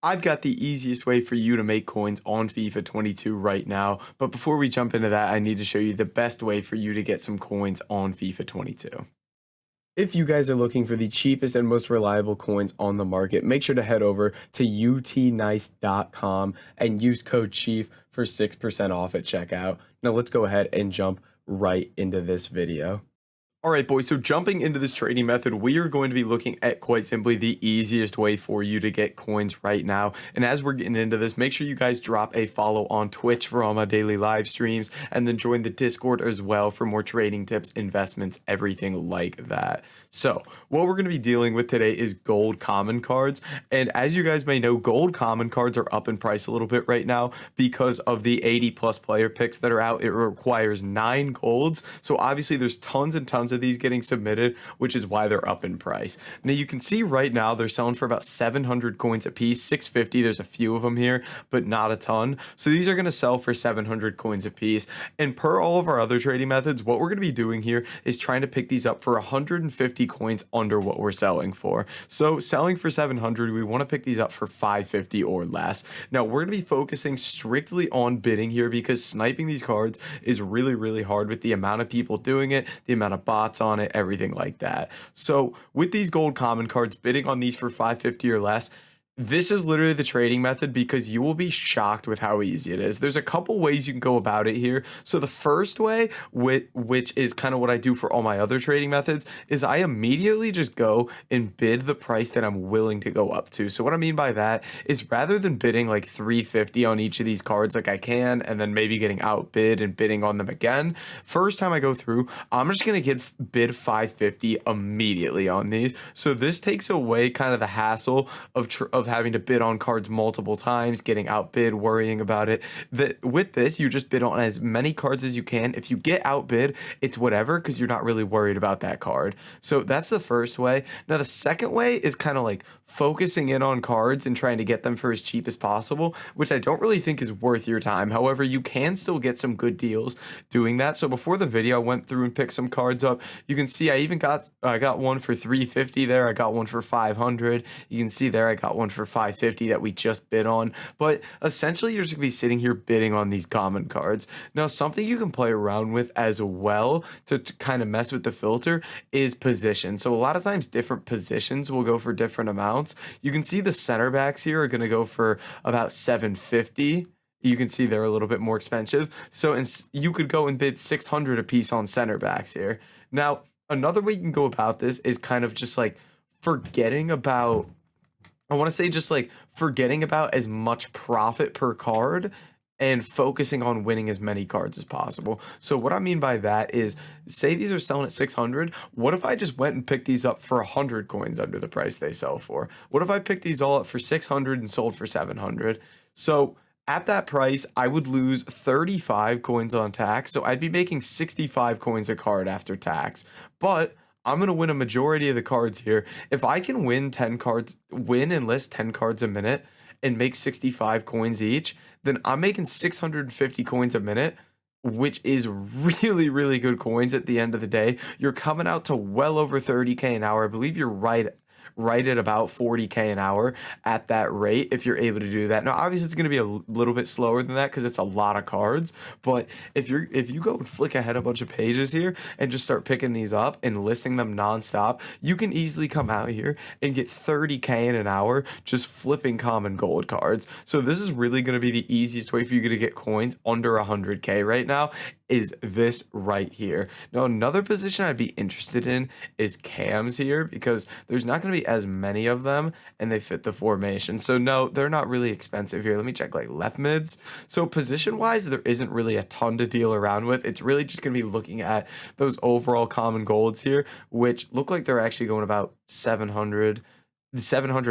I've got the easiest way for you to make coins on FIFA 22 right now, but before we jump into that, I need to show you the best way for you to get some coins on FIFA 22. If you guys are looking for the cheapest and most reliable coins on the market, make sure to head over to utnice.com and use code CHIEF for 6% off at checkout. Now let's go ahead and jump right into this video. All right, boys, so jumping into this trading method, we are going to be looking at quite simply the easiest way for you to get coins right now. And as we're getting into this, make sure you guys drop a follow on Twitch for all my daily live streams, and then join the Discord as well for more trading tips, investments, everything like that. So what we're going to be dealing with today is gold common cards. And as you guys may know, gold common cards are up in price a little bit right now because of the 80 plus player picks that are out. It requires 9 golds. So obviously there's tons and tons of these getting submitted, which is why they're up in price. Now you can see right now they're selling for about 700 coins a piece, 650. There's a few of them here, but not a ton. So these are going to sell for 700 coins a piece. And per all of our other trading methods, what we're going to be doing here is trying to pick these up for 150 coins under what we're selling for. So selling for 700, we want to pick these up for 550 or less. Now we're going to be focusing strictly on bidding here because sniping these cards is really, really hard with the amount of people doing it, the amount of bots on it, everything like that. So with these gold common cards, bidding on these for 550 or less, this is literally the trading method because you will be shocked with how easy it is. There's a couple ways you can go about it here. So the first way, which is kind of what I do for all my other trading methods, is I immediately just go and bid the price that I'm willing to go up to. So what I mean by that is rather than bidding like 350 on each of these cards like I can, and then maybe getting outbid and bidding on them again, first time I go through, I'm just going to bid 550 immediately on these. So this takes away kind of the hassle of having to bid on cards multiple times, getting outbid, worrying about it. That with this, you just bid on as many cards as you can. If you get outbid, it's whatever because you're not really worried about that card. So that's the first way. Now the second way is kind of like focusing in on cards and trying to get them for as cheap as possible, which I don't really think is worth your time. However, you can still get some good deals doing that. So before the video, I went through and picked some cards up. You can see I got one for 350 there. I got one for 500. You can see there I got one for 550 that we just bid on. But essentially you're just gonna be sitting here bidding on these common cards. Now something you can play around with as well to kind of mess with the filter is position. So a lot of times different positions will go for different amounts. You can see the center backs here are going to go for about 750. You can see they're a little bit more expensive. So you could go and bid 600 a piece on center backs here. Now, another way you can go about this is kind of just like forgetting about, I want to say just like forgetting about as much profit per card and focusing on winning as many cards as possible. So what I mean by that is, say these are selling at 600. What if I just went and picked these up for 100 coins under the price they sell for? What if I picked these all up for 600 and sold for 700? So at that price, I would lose 35 coins on tax. So I'd be making 65 coins a card after tax. But I'm going to win a majority of the cards here. If I can win and list 10 cards a minute and make 65 coins each, then I'm making 650 coins a minute, which is really, really good coins at the end of the day. You're coming out to well over 30K an hour. I believe you're right at about 40K an hour at that rate if you're able to do that. Now obviously it's going to be a little bit slower than that because it's a lot of cards, but if you go and flick ahead a bunch of pages here and just start picking these up and listing them nonstop, you can easily come out here and get 30K in an hour just flipping common gold cards. So this is really going to be the easiest way for you to get coins under 100K right now, is this right here. Now another position I'd be interested in is cams here because there's not going to be as many of them and they fit the formation. So no, they're not really expensive here. Let me check like left mids. So position wise, there isn't really a ton to deal around with. It's really just going to be looking at those overall common golds here, which look like they're actually going about 700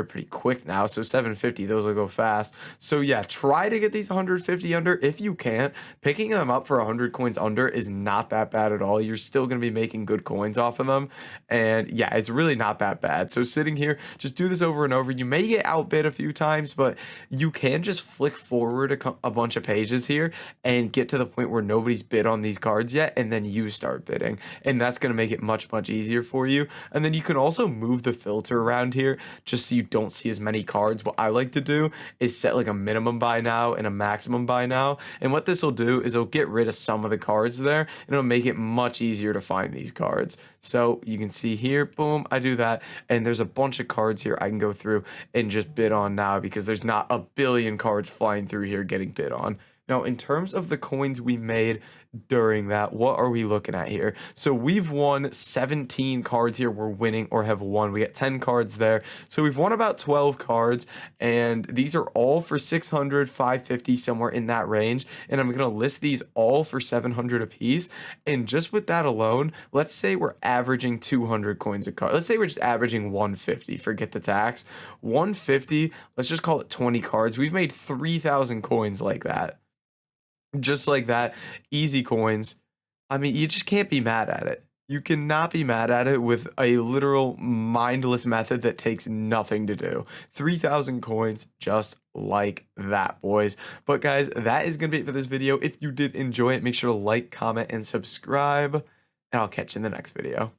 pretty quick now, so 750, those will go fast. So yeah, try to get these 150 under. If you can't, picking them up for 100 coins under is not that bad at all. You're still going to be making good coins off of them, and yeah, it's really not that bad. So sitting here, just do this over and over. You may get outbid a few times, but you can just flick forward a bunch of pages here and get to the point where nobody's bid on these cards yet, and then you start bidding, and that's going to make it much, much easier for you. And then you can also move the filter around here just so you don't see as many cards. What I like to do is set like a minimum buy now and a maximum buy now. And what this will do is it'll get rid of some of the cards there, and it'll make it much easier to find these cards. So you can see here, boom, I do that. And there's a bunch of cards here I can go through and just bid on now because there's not a billion cards flying through here getting bid on. Now, in terms of the coins we made during that, what are we looking at here? So we've won 17 cards here. We're winning or have won. We got 10 cards there. So we've won about 12 cards, and these are all for 600, 550, somewhere in that range. And I'm going to list these all for 700 a piece. And just with that alone, let's say we're averaging 200 coins a card. Let's say we're just averaging 150. Forget the tax. 150, let's just call it 20 cards. We've made 3,000 coins like that. Just like that, easy coins. I mean, you just can't be mad at it. You cannot be mad at it with a literal mindless method that takes nothing to do. 3,000 coins just like that, boys. But guys, that is going to be it for this video. If you did enjoy it, make sure to like, comment, and subscribe. And I'll catch you in the next video.